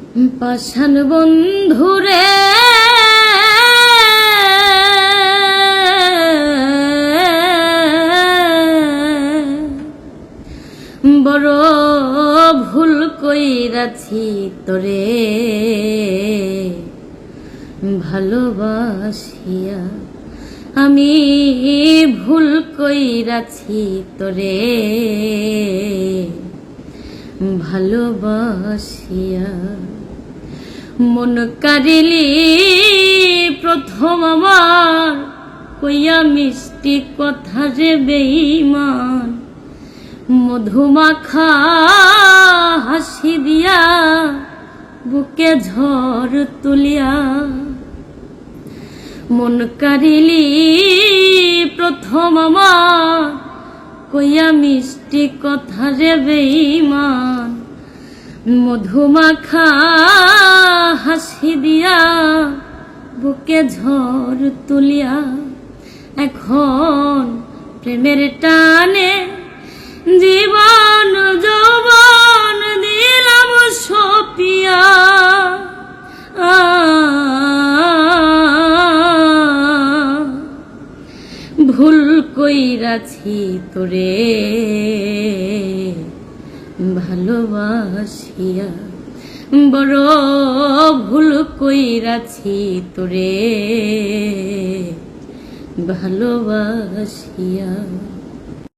পাষাণ বন্ধুরে বড় ভুল কইরাছি তোরে ভালোবাসিয়া, আমি ভুল কইরাছি তোরে ভালোবাসিয়া। মন কারিলি প্রথম আমার, কইয়া মিষ্টি কথা রে বেঈমান, মধুমাখা হাসি দিয়া বুকে ঝড় তুলিয়া। মন কারিলি প্রথম আমার, কইয়া মিষ্টি কথা রে বেঈমান, মধুমাখা হাসি দিয়া বুকে ঝড় তুলিয়া। এখন প্রেমের টানে জীবন যৌবন দিলাম সপিয়া, ভুল কইরাছি তোরে ভালোবাসিয়া, বড় ভুল কইরাছি তোরে ভালোবাসিয়া।